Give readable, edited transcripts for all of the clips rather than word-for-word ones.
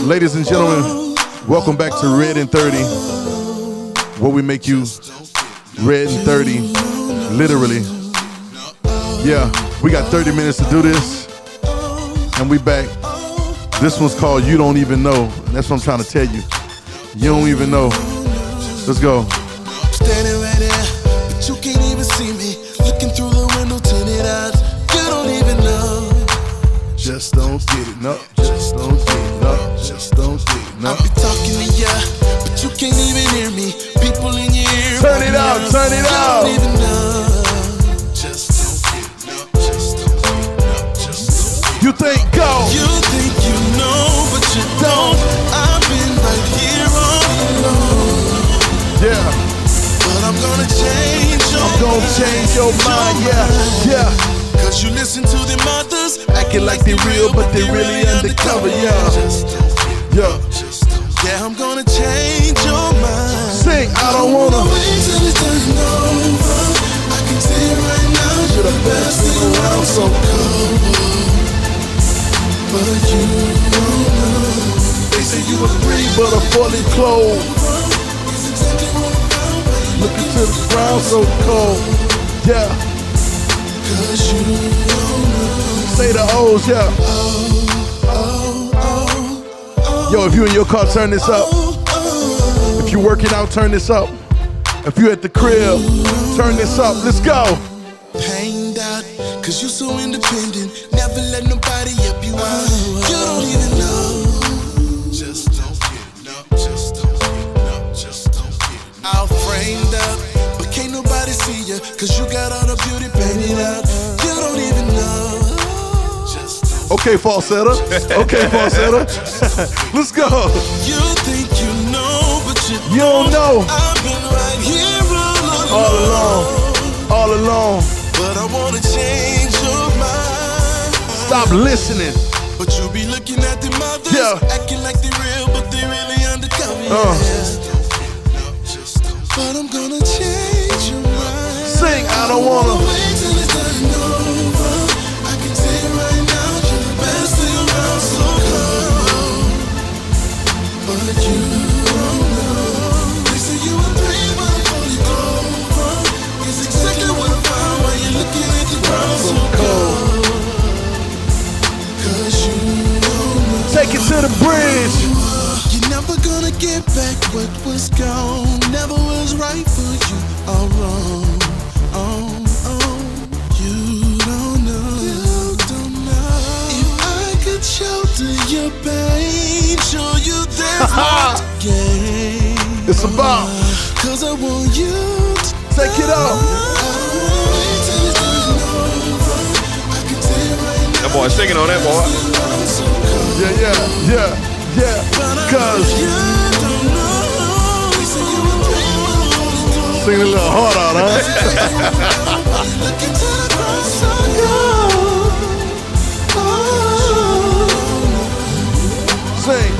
Ladies and gentlemen, welcome back to RedIn30, where we make you RedIn30, literally. Yeah, we got 30 minutes to do this, and we back. This one's called You Don't Even Know, and that's what I'm trying to tell you. You don't even know. Let's go. Standing right there, but you can't even see me. Looking through the window, tinted eyes. You don't even know. Just don't get it, no. Just don't get it, no. Just don't get it, no. I'll be talking to ya, but you can't even hear me. People in your ear. Turn it out, turn it out. You don't even know. Just don't get it, no. Just don't get it, no. Just don't get it. You think go. You think you know, but you don't. I've been right here all alone. Yeah. But I'm gonna change your mind. I'm gonna change your mind, yeah. Cause you listen to them others Acting like they real, but they really undercover, yeah. Yeah, I'm gonna change your mind. Sing, I don't wanna wait till it's done over. I can see right now you're the best thing around, so cold. But you don't know. They say you a free, but a fully clothed. It's exactly what I'm about. Looking to the ground, so cold, yeah. Cause you don't know. Say the O's, yeah. Yo, if you in your car, turn this up. If you working out, turn this up. If you at the crib, turn this up. Let's go. Pained out, cause you so independent. Never let nobody help you out. You don't even know. Just don't get it, no. Just don't get it, no. Just don't get it, no. All framed up, but can't nobody see you. Cause you got all the beauty painted out. You don't even know. Okay, falsetto. Okay, falsetto. Let's go. You think you know, but you don't know. I've been right here all along. But I wanna change your mind. Stop listening. But you be looking at them others, acting like they real, but they really undercover. But I'm gonna change your mind. Sing, I don't wanna wait till it's done over. I can see right now you're the best thing around, so cold. But you don't know. They say you a three, but I'm fully over. It's exactly what I found while you're looking at the ground, so cold. Cause you don't know. Take it to the bridge. You're never gonna get back what was gone. Never was right for you, all wrong. You don't know. If I could shelter your pain, show you there's more to gain. It's about. Cause I want you to take it out. That boy singing on that boy. Yeah. Cause sing a little hard out, huh? Sing.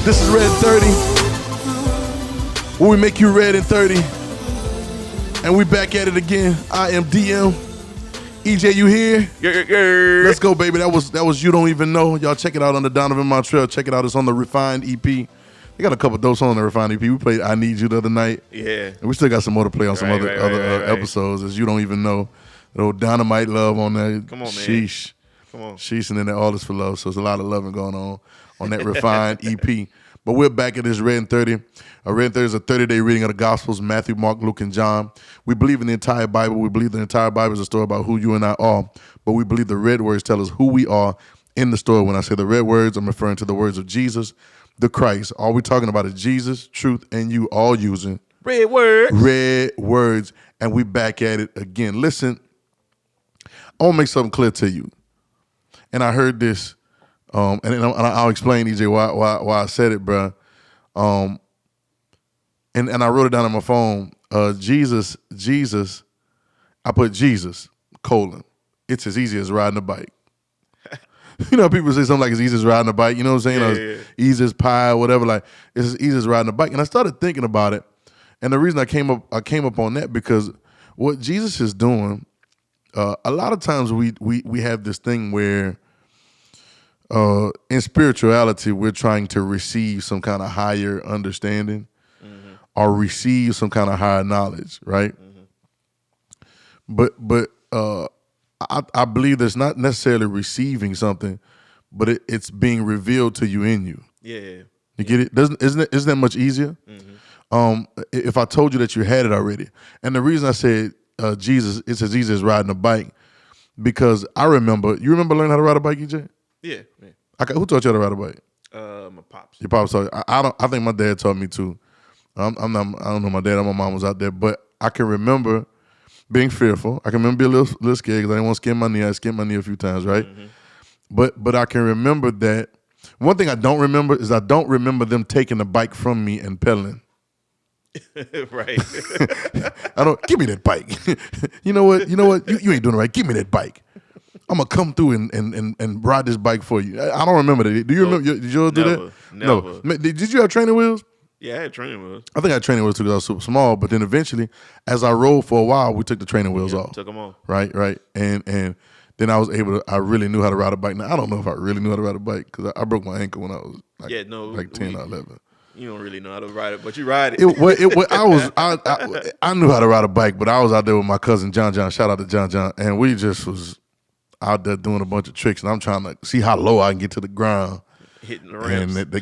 This is RedIn30, where we make you RedIn30, and we back at it again. I am DM. EJ, you here? Yeah. Let's go, baby. That was You Don't Even Know. Y'all check it out on the Donovan Montreal. Check it out. It's on the Refined EP. They got a couple dope songs on the Refined EP. We played I Need You the other night. Yeah. And we still got some more to play on some other episodes. As You Don't Even Know. Little Dynamite love on there. Come on, man. Sheesh. Come on. Sheesh, and then All Is For Love. So there's a lot of loving going on that Refined EP. But we're back at this RedIn30. RedIn30 is a 30-day reading of the Gospels, Matthew, Mark, Luke, and John. We believe in the entire Bible. We believe the entire Bible is a story about who you and I are. But we believe the red words tell us who we are in the story. When I say the red words, I'm referring to the words of Jesus, the Christ. All we're talking about is Jesus, truth, and you all using red words. Red words. And we back at it again. Listen, I want to make something clear to you. And I heard this. And I'll explain, EJ, why I said it, bro. And I wrote it down on my phone. Jesus. I put Jesus, : it's as easy as riding a bike. You know, people say something like it's easy as riding a bike. You know what I'm saying? Yeah. Easy as pie, whatever. Like it's as easy as riding a bike. And I started thinking about it. And the reason I came up on that because what Jesus is doing, a lot of times we have this thing where in spirituality, we're trying to receive some kind of higher understanding or receive some kind of higher knowledge, right? But I believe that's not necessarily receiving something, but it's being revealed to you in you. Yeah. You get it? Isn't that much easier? If I told you that you had it already, and the reason I said Jesus, it's as easy as riding a bike, because I remember. You remember learning how to ride a bike, EJ? Yeah. Who taught you how to ride a bike? My pops. Your pops taught you. I don't. I think my dad taught me too. I'm not. I don't know my dad or my mom was out there, but I can remember being fearful. I can remember being a little scared because I didn't want to skin my knee. I skinned my knee a few times, right? But I can remember that. One thing I don't remember is I don't remember them taking the bike from me and pedaling. Right. I don't. Give me that bike. You know what? You ain't doing it right. Give me that bike. I'm gonna come through and ride this bike for you. I don't remember that. Do you remember? Did yours do that? Never. No. Did you have training wheels? Yeah, I had training wheels. I think I had training wheels too because I was super small. But then eventually, as I rode for a while, we took the training wheels off. Took them off. Right. And then I was able to. I really knew how to ride a bike. Now I don't know if I really knew how to ride a bike because I broke my ankle when I was like 10 or 11. You don't really know how to ride it, but you ride it. I knew how to ride a bike, but I was out there with my cousin John. Shout out to John, and we just was out there doing a bunch of tricks, and I'm trying to see how low I can get to the ground. Hitting the ramps. And the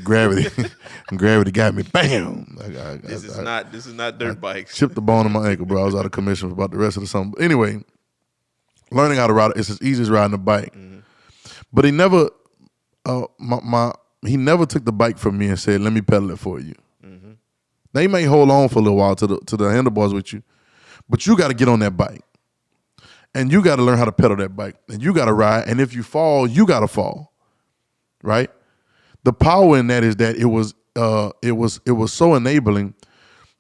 gravity got me. Bam! This is not dirt bikes. Chipped the bone in my ankle, bro. I was out of commission for about the rest of the summer. But anyway, learning how to ride it's as easy as riding a bike. But he never, he never took the bike from me and said, "Let me pedal it for you." Now he may hold on for a little while to the handlebars with you, but you got to get on that bike, and you got to learn how to pedal that bike, and you got to ride. And if you fall, you got to fall, right? The power in that is that it was so enabling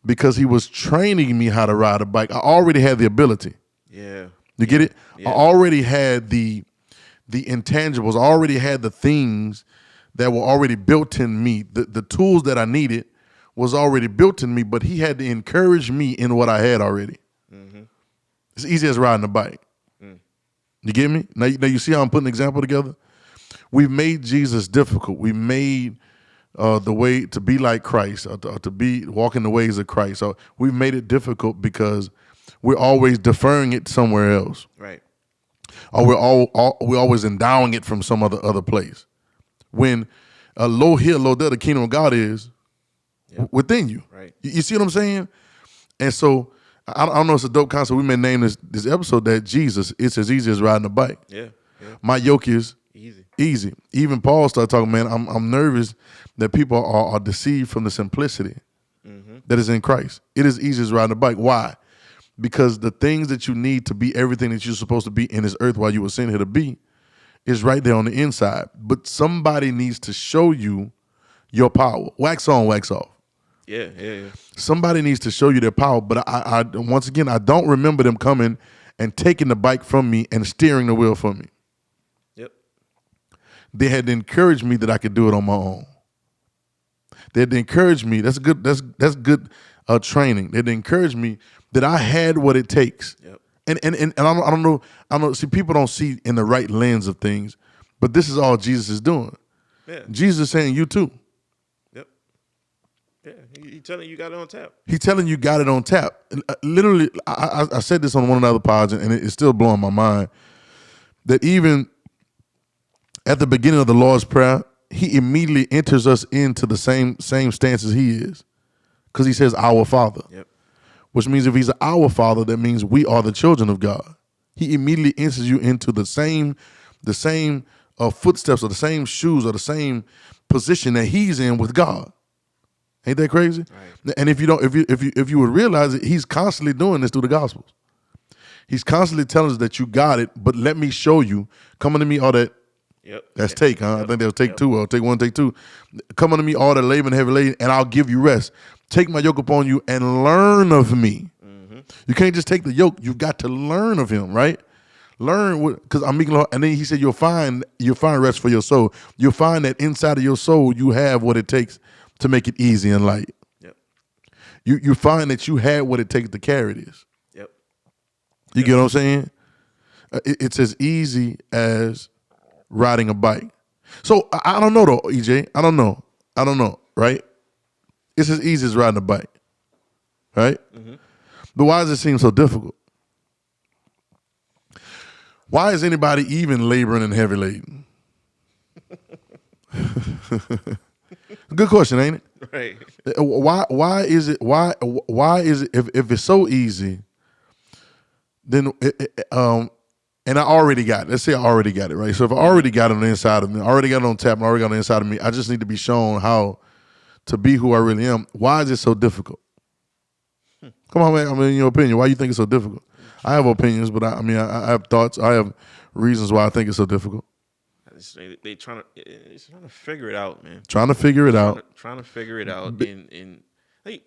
because he was training me how to ride a bike. I already had the ability. Yeah. You get it? Yeah. I already had the intangibles. I already had the things that were already built in me. The tools that I needed was already built in me, but he had to encourage me in what I had already. It's easy as riding a bike. You get me? Now you see how I'm putting an example together? We've made Jesus difficult. We made the way to be like Christ or to be walking the ways of Christ. So we've made it difficult because we're always deferring it somewhere else. Right. Or we're always endowing it from some other place. When low here, low there, the kingdom of God is within you. Right. You see what I'm saying? And so I don't know. It's a dope concept. We may name this episode that Jesus. It's as easy as riding a bike. Yeah. My yoke is Easy. Even Paul started talking, man, I'm nervous that people are deceived from the simplicity that is in Christ. It is easy as riding a bike. Why? Because the things that you need to be everything that you're supposed to be in this earth while you were sent here to be is right there on the inside. But somebody needs to show you your power. Wax on, wax off. Yeah. Somebody needs to show you their power. But I once again, I don't remember them coming and taking the bike from me and steering the wheel for me. Yep. They had to encourage me that I could do it on my own. They had to encourage me. That's good. That's good training. They had to encourage me that I had what it takes. Yep. And I don't know. I don't see people don't see in the right lens of things, but this is all Jesus is doing. Yeah. Jesus is saying you too. Yep. Yeah. He telling you got it on tap. He's telling you got it on tap. And, literally, I said this on one of the other pods, and it's still blowing my mind that even at the beginning of the Lord's Prayer, he immediately enters us into the same stance as he is, because he says our Father. Yep. Which means if he's our Father, that means we are the children of God. He immediately enters you into the same footsteps or the same shoes or the same position that he's in with God. Ain't that crazy? Right. And if you would realize it, he's constantly doing this through the Gospels. He's constantly telling us that you got it, but let me show you. Come unto me, all that. Yep. That's take, huh? Yep. I think they'll take two or take one, take two. Come unto me, all that labor and heavy laden, and I'll give you rest. Take my yoke upon you and learn of me. You can't just take the yoke. You've got to learn of him, right? Learn what, because I'm making, and then he said you'll find rest for your soul. You'll find that inside of your soul you have what it takes to make it easy and light. Yep. You find that you had what it takes to carry this. Yep. You get what I'm saying? It's as easy as riding a bike. So I don't know though, EJ. I don't know. Right? It's as easy as riding a bike. Right? Mm-hmm. But why does it seem so difficult? Why is anybody even laboring and heavy laden? Good question, ain't it? Right. Why is it if it's so easy, then and I already got it. Let's say I already got it, right? So if I already got it on the inside of me, I already got it on tap, and I already got it on the inside of me, I just need to be shown how to be who I really am. Why is it so difficult? Come on, man. I mean, in your opinion, why you think it's so difficult? I have opinions, but I have thoughts. I have reasons why I think it's so difficult. They trying to figure it out, man. Trying to figure it out. Trying to figure it out. And like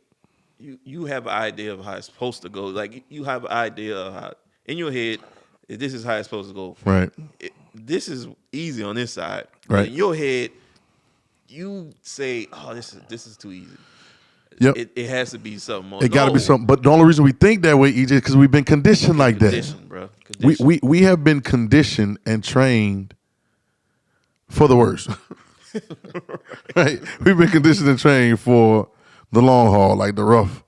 you have an idea of how it's supposed to go. Like you have an idea of how in your head this is how it's supposed to go. Right. This is easy on this side. Right. But in your head, you say, "Oh, this is too easy." Yep. It has to be something more. It got to be something. But the only reason we think that way, EJ, is because we've been conditioned like that. Bro. We have been conditioned and trained for the worst. Right? We've been conditioned and trained for the long haul, like the rough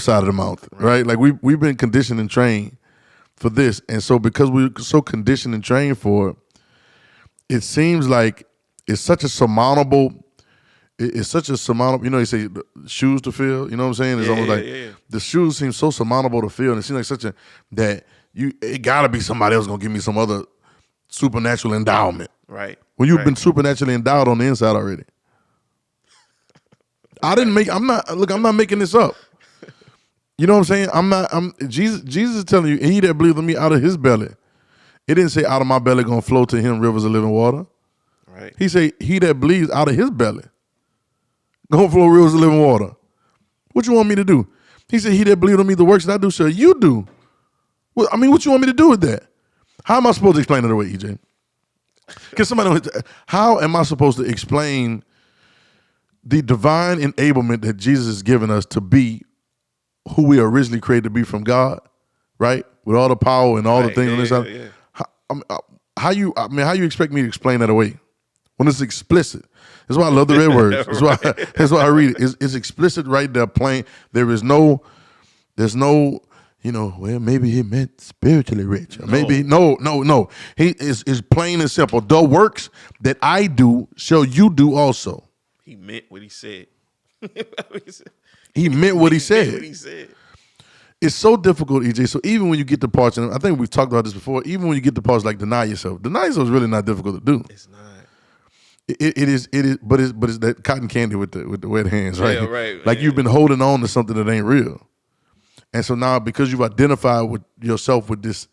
side of the mouth. Right? Like we've been conditioned and trained for this. And so because we're so conditioned and trained for it, it seems like it's such a surmountable. It's such a surmountable, you say shoes to fill, you know what I'm saying? It's almost like the shoes seem so surmountable to fill, and it seems like it gotta be somebody else gonna give me some other supernatural endowment. Right. Well, you've been supernaturally endowed on the inside already. I'm not making this up. You know what I'm saying? Jesus is telling you, he that believeth in me, out of his belly. It didn't say out of my belly gonna flow to him rivers of living water. Right. He say, he that believes, out of his belly gonna flow rivers of living water. What you want me to do? He said, he that believeth in me, the works that I do shall you do. Well, what you want me to do with that? How am I supposed to explain it away, EJ? How am I supposed to explain the divine enablement that Jesus has given us to be who we originally created to be from God, right? With all the power and all the things on this side. Yeah. How you expect me to explain that away when it's explicit? That's why I love the red words. That's why I read it. It's explicit right there, plain. There's no, well, maybe he meant spiritually rich. Or maybe no. He is plain and simple. The works that I do shall you do also. He meant what he said. He meant what he said. It's so difficult, EJ. So even when you get to parts, and I think we've talked about this before, even when you get to parts like deny yourself is really not difficult to do. It's not. It is, but it's that cotton candy with the wet hands, right? Yeah, right. Like you've been holding on to something that ain't real. And so now, because you've identified with yourself with this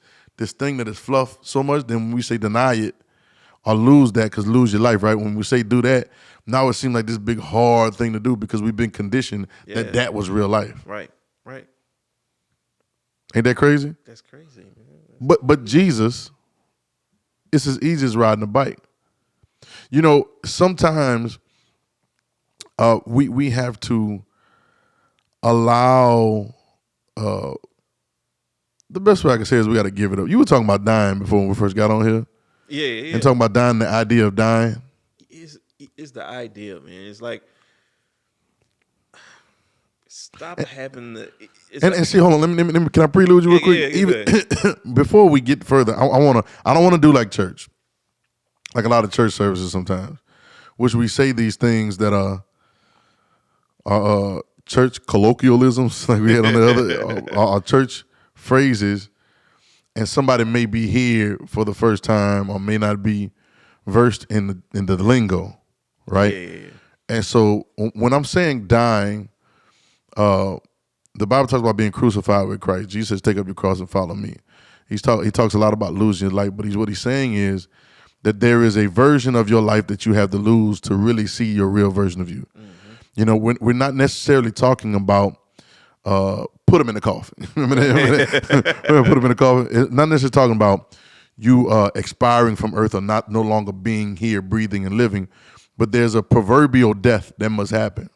thing that is fluff so much, then when we say deny it or lose that, because lose your life, right? When we say do that, now it seems like this big hard thing to do because we've been conditioned that was real life. Right. Ain't that crazy? That's crazy, man. But Jesus, it's as easy as riding a bike. Sometimes we have to allow. The best way I can say is we got to give it up. You were talking about dying before when we first got on here. Yeah. And talking about dying, the idea of dying. It's the idea, man. It's like stop having the. And see, hold on. Let me. Can I prelude you real quick? Even before we get further, I don't want to do like church, like a lot of church services sometimes, which we say these things that are church colloquialisms, like we had on the other church phrases, and somebody may be here for the first time or may not be versed in the lingo, right? Yeah. And so when I'm saying dying, the Bible talks about being crucified with Christ. Jesus says, "Take up your cross and follow me." He talks a lot about losing your life, but what he's saying is that there is a version of your life that you have to lose to really see your real version of you. Mm-hmm. We're not necessarily talking about put him in the coffin. Put him in the coffin. It's not necessarily talking about you expiring from earth or no longer being here, breathing and living, but there's a proverbial death that must happen,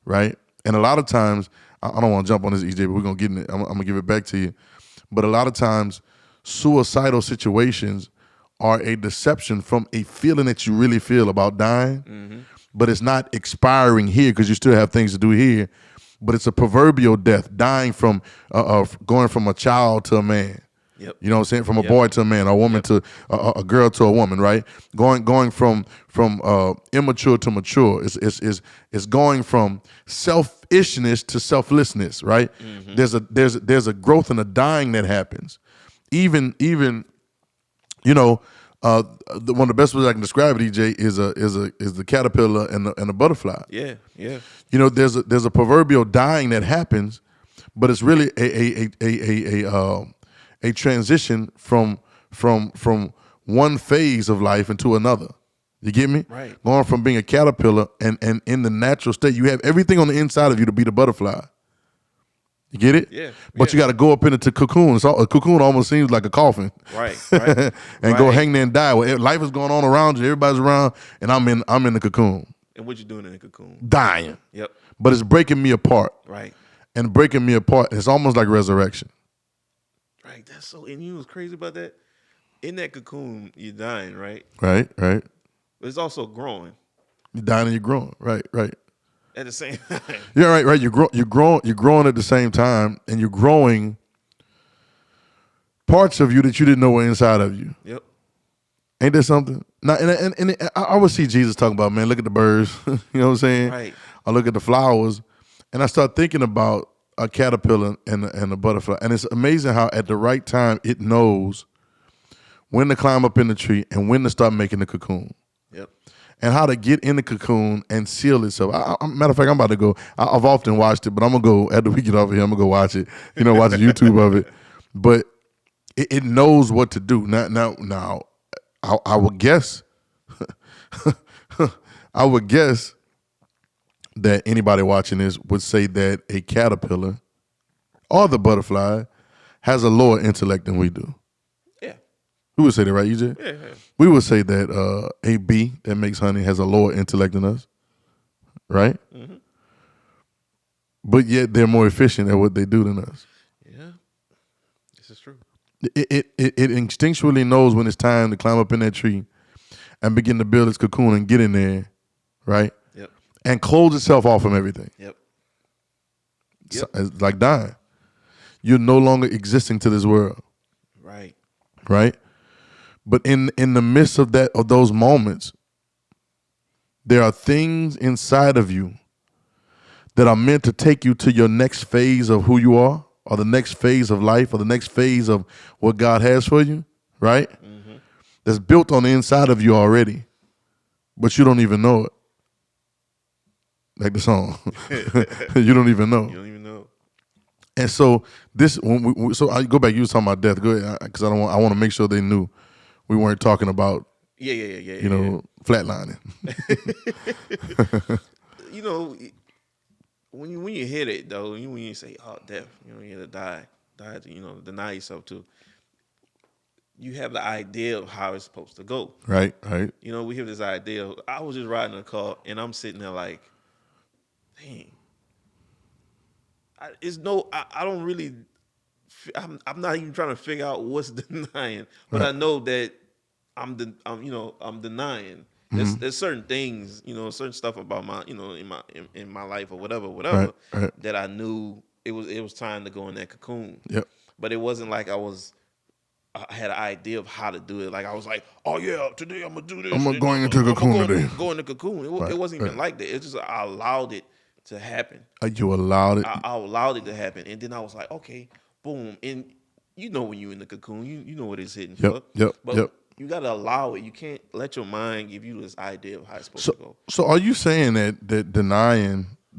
right? And a lot of times, I don't want to jump on this, EJ, but we're going to get in it. I'm going to give it back to you. But a lot of times, suicidal situations are a deception from a feeling that you really feel about dying, but it's not expiring here because you still have things to do here. But it's a proverbial death, dying from going from a child to a man. Yep. You know what I'm saying? From a boy to a man, a woman to a girl to a woman, right? Going from immature to mature. It's going from selfishness to selflessness, right? There's a growth and a dying that happens. Even you know, one of the best ways I can describe it, EJ, is the caterpillar and the butterfly. Yeah, yeah. You know, there's a proverbial dying that happens, but it's really a transition from one phase of life into another. You get me? Right. Going from being a caterpillar and in the natural state, you have everything on the inside of you to be the butterfly. You get it? Yeah. But you got to go up into cocoon. So a cocoon almost seems like a coffin. Right. And go hang there and die. Well, life is going on around you. Everybody's around, and I'm in the cocoon, And what you doing in the cocoon? dying. Yep. But it's breaking me apart. Right. And breaking me apart, it's almost like resurrection. Right. That's so. And you know what's crazy about that? In that cocoon, you're dying, right? Right. But it's also growing You're dying and you're growing. Right. at the same time. Yeah, right. You're growing at the same time, and you're growing parts of you that you didn't know were inside of you. Yep. Ain't that something? Now, and I always see Jesus talking about, man, look at the birds. You know what I'm saying? Right. I look at the flowers, and I start thinking about a caterpillar and a butterfly, and it's amazing how at the right time it knows when to climb up in the tree and when to start making the cocoon. Yep. And how to get in the cocoon and seal itself. Matter of fact, I'm about to go. I've often watched it, but I'm going to go, after we get off of here, I'm going to go watch it, watch a YouTube of it. But it knows what to do. Now, I would guess, that anybody watching this would say that a caterpillar or the butterfly has a lower intellect than we do. Yeah. We would say that, right, EJ? Yeah. We would say that a bee that makes honey has a lower intellect than us, right? Mm-hmm. But yet they're more efficient at what they do than us. Yeah. This is true. It instinctually knows when it's time to climb up in that tree and begin to build its cocoon and get in there, right? Yep. And close itself off from everything. Yep. It's like dying. You're no longer existing to this world, Right. right? But in the midst of those moments, there are things inside of you that are meant to take you to your next phase of who you are, or the next phase of life, or the next phase of what God has for you, right? Mm-hmm. That's built on the inside of you already, but you don't even know it. Like the song, you don't even know. You don't even know. And so so I go back. You was talking about death. Go ahead, because I want to make sure they knew we weren't talking about flatlining. You know, when you hit it though, when you say, "Oh, death," you had to die to deny yourself to. You have the idea of how it's supposed to go. Right. We have this idea. I was just riding a car and I'm sitting there like, dang. I don't really. I'm not even trying to figure out what's denying, but I know that I'm denying. There's certain things, certain stuff about my, in my life or whatever, Right. that I knew it was time to go in that cocoon. Yep. But it wasn't like I had an idea of how to do it. Like I was like, oh yeah, today I'm gonna do this. I'm going into a cocoon today. Go in the cocoon. It wasn't even like that. It's just I allowed it to happen. You allowed it. I allowed it to happen, and then I was like, okay, boom, and when you're in the cocoon, you know what it's hitting for. But you gotta allow it. You can't let your mind give you this idea of how it's supposed to go. So are you saying that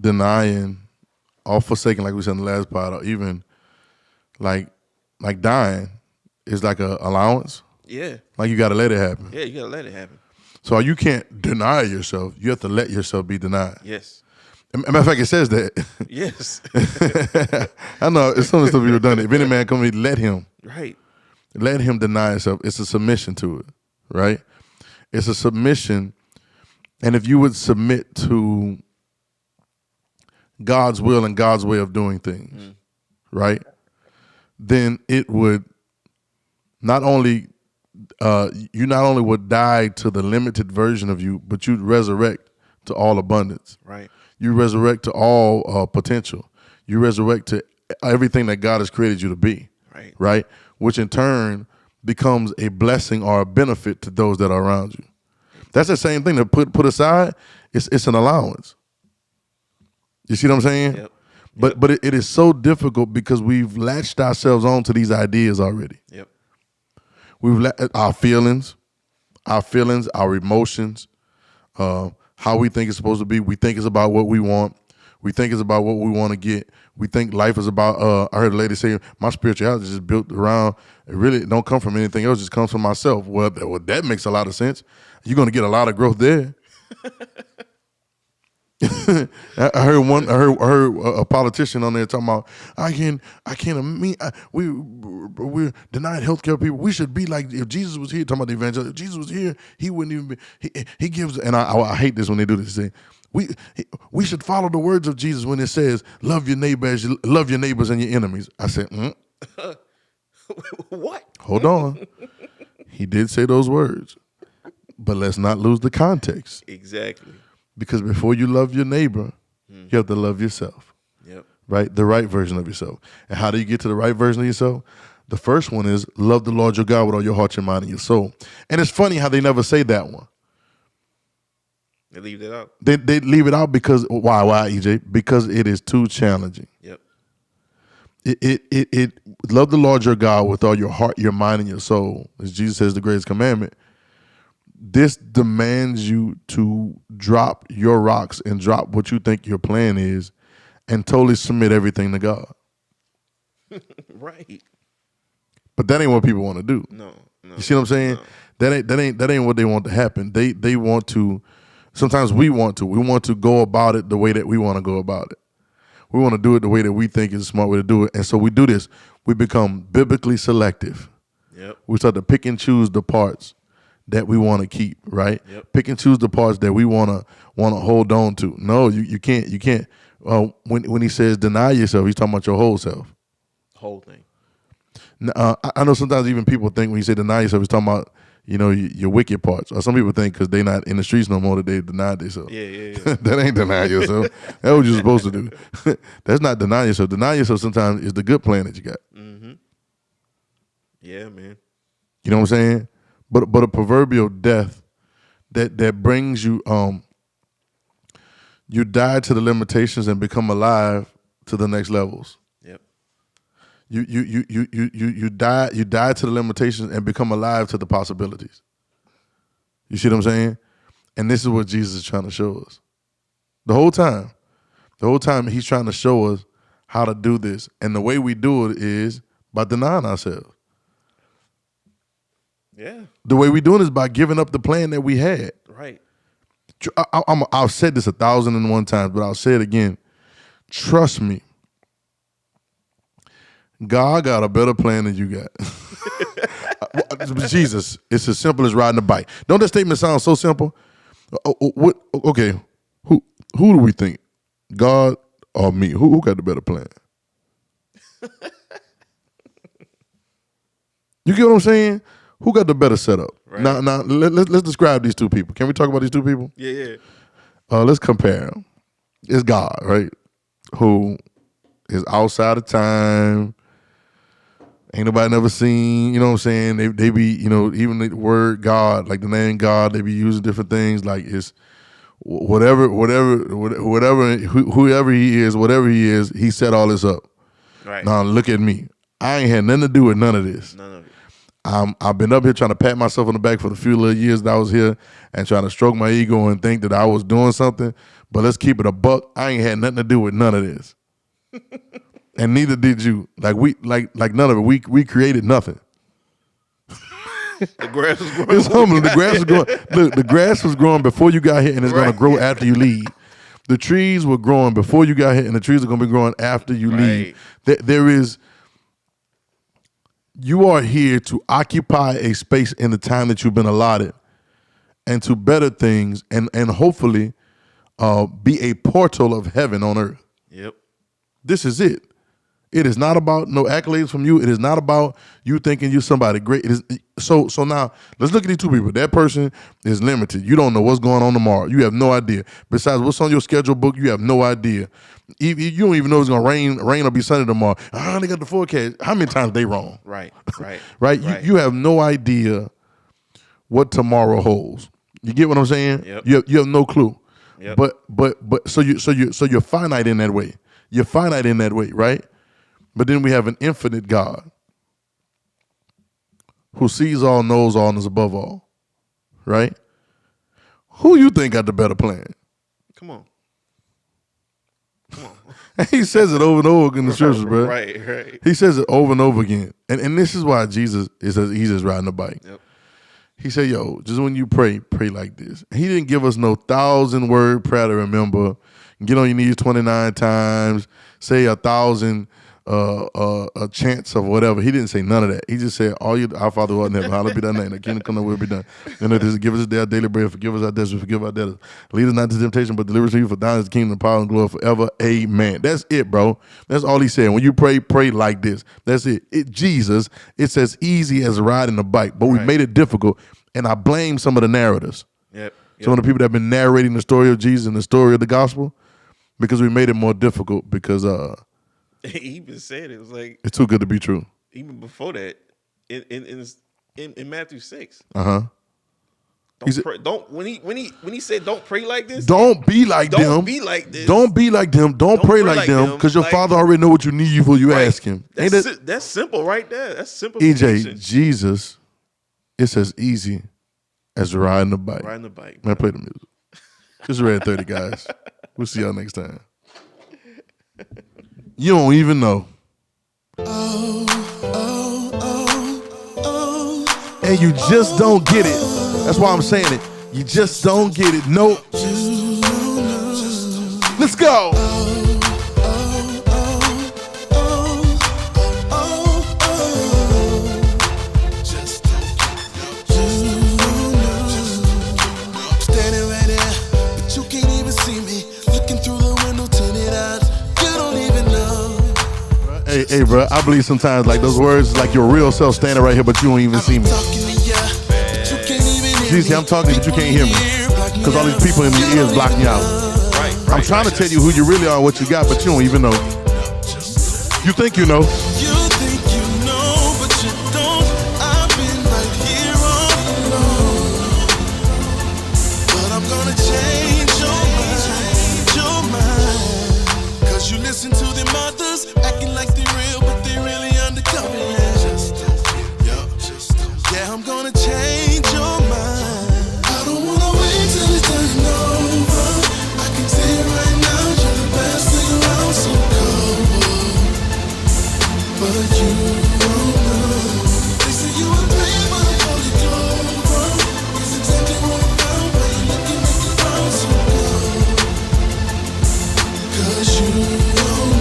denying, or forsaking, like we said in the last part, or even like dying, is like a allowance? Yeah. Like you gotta let it happen. Yeah, you gotta let it happen. So you can't deny yourself. You have to let yourself be denied. Yes. Matter of fact, it says that. Yes. I know it's some of the stuff you've done. If any man come to me, let him. Right. Let him deny himself. It's a submission to it, right? It's a submission. And if you would submit to God's will and God's way of doing things, right? Then it would not only you not only would die to the limited version of you, but you'd resurrect to all abundance. Right. You resurrect to all potential. You resurrect to everything that God has created you to be. Right. Right? Which in turn becomes a blessing or a benefit to those that are around you. That's the same thing to put aside. It's an allowance. You see what I'm saying? Yep. But it is so difficult because we've latched ourselves onto these ideas already. Yep. We've our feelings, our emotions, how we think it's supposed to be. We think it's about what we want. We think it's about what we want to get. We think life is about. I heard a lady say, "My spirituality is just built around. It really don't come from anything else. It just comes from myself." Well, that makes a lot of sense. You're going to get a lot of growth there. I heard a politician on there talking about we're denying healthcare people. We should be like, if Jesus was here, talking about the evangelist, if Jesus was here, he wouldn't even be. He gives, and I hate this when they do this thing. We should follow the words of Jesus when it says, love your neighbors and your enemies. I said, What? Hold on. He did say those words, but let's not lose the context. Exactly. Because before you love your neighbor, you have to love yourself. Yep. Right? The right version of yourself. And how do you get to the right version of yourself? The first one is love the Lord your God with all your heart, your mind, and your soul. And it's funny how they never say that one. They leave that out. They leave it out because why, EJ? Because it is too challenging. Yep. It love the Lord your God with all your heart, your mind, and your soul. As Jesus says, the greatest commandment. This demands you to drop your rocks and drop what you think your plan is and totally submit everything to God. Right. But that ain't what people want to do. No. You see what I'm saying? No. That ain't what they want to happen. They want to, sometimes we want to go about it the way that we want to go about it. We want to do it the way that we think is a smart way to do it. And so we do this. We become biblically selective. Yep. We start to pick and choose the parts that we want to keep, right? Yep. Pick and choose the parts that we want to hold on to. No, you can't. You can't. When he says deny yourself, he's talking about your whole self. Whole thing. I know sometimes even people think when you say deny yourself, he's talking about your wicked parts. Or some people think because they're not in the streets no more that they denied themselves. Yeah. That ain't deny yourself. That's what you're supposed to do. That's not deny yourself. Deny yourself sometimes is the good plan that you got. Mm-hmm. Yeah, man. You know what I'm saying? But a proverbial death that brings you you die to the limitations and become alive to the next levels. Yep. You die to the limitations and become alive to the possibilities. You see what I'm saying? And this is what Jesus is trying to show us. The whole time he's trying to show us how to do this. And the way we do it is by denying ourselves. Yeah. The way we do it is by giving up the plan that we had. Right. I've said this 1,001 times, but I'll say it again. Trust me. God got a better plan than you got. Jesus, it's as simple as riding a bike. Don't that statement sound so simple? Okay, who do we think? God or me? Who got the better plan? You get what I'm saying? Who got the better setup? Right. Now let's describe these two people. Can we talk about these two people? Yeah. Let's compare them. It's God, right? Who is outside of time. Ain't nobody never seen, you know what I'm saying? They be, even the word God, like the name God, they be using different things. Like it's whoever he is, whatever he is, he set all this up. Right. Now look at me. I ain't had nothing to do with none of this. None of it. I've been up here trying to pat myself on the back for the few little years that I was here and trying to stroke my ego and think that I was doing something. But let's keep it a buck. I ain't had nothing to do with none of this. And neither did you. Like none of it. We created nothing. The grass was growing. It's humbling. The grass was growing. Look, the grass was growing before you got here, and it's gonna grow after you leave. The trees were growing before you got here, and the trees are gonna be growing after you leave. There is. You are here to occupy a space in the time that you've been allotted, and to better things, and hopefully, be a portal of heaven on earth. Yep. This is it. It is not about no accolades from you. It is not about you thinking you're somebody great. It is so now let's look at these two people. That person is limited. You don't know what's going on tomorrow. You have no idea. Besides what's on your schedule book, you have no idea. You don't even know it's gonna rain or be sunny tomorrow. They got the forecast. How many times they wrong? Right. Right? You have no idea what tomorrow holds. You get what I'm saying? Yep. You have no clue. Yep. But so you're finite in that way. You're finite in that way, right? But then we have an infinite God who sees all, knows all, and is above all, right? Who you think got the better plan? Come on. He says it over and over again in the scriptures, bro. Right. He says it over and over again. And this is why Jesus is as easy as riding a bike. Yep. He said, yo, just when you pray like this. He didn't give us no 1,000-word prayer to remember. Get on your knees 29 times. Say 1,000 chants of whatever. He didn't say none of that. He just said, our Father who art in heaven, hallowed be thy name. Thy kingdom come, thy will be done. And it is, give us this day our daily bread. Forgive us our debts, forgive our debtors. Lead us not into temptation, but deliver us from evil. For thine is the kingdom, the power, and glory forever. Amen. That's it, bro. That's all he said. When you pray like this. That's it. Jesus, it's as easy as riding a bike, but we made it difficult. And I blame some of the narrators. Yep. Some of the people that have been narrating the story of Jesus and the story of the gospel, because we made it more difficult because He even said it was like it's too good to be true. even before that in Matthew 6. Don't when he said don't pray like this. Don't be like them. Don't be like this. Don't be like them. Don't pray like them because your Father already know what you need before you ask him. That's simple right there. That's simple. EJ, Jesus, it's as easy as riding a bike. Riding the bike. Man, play the music. This is RedIn30, guys. We'll see y'all next time. You don't even know. And you just don't get it. That's why I'm saying it. You just don't get it. Nope. Let's go. Standing right there, but you can't even see me. Looking through the window, tinted eyes. You don't even know. Hey, bro. I believe sometimes like those words, like your real self standing right here, but you don't even see me. Jesus, I'm talking to you, but you can't hear me. Because all these people in your ears block me out. I'm trying to tell you who you really are, what you got, but you don't even know. You think you know. You think you know, but you don't. I've been right here all alone. But I'm gonna change your mind. Cause you listen to them others, acting like they real, but they really undercover. Yeah, I'm gonna change your mind. I don't wanna wait till it's done over. I can tell you right now, you're the best thing around, so cold. But you don't know. They say you a dream, but I'm only clover. It's exactly what I found, but you're looking at the ground so cold. Cause you don't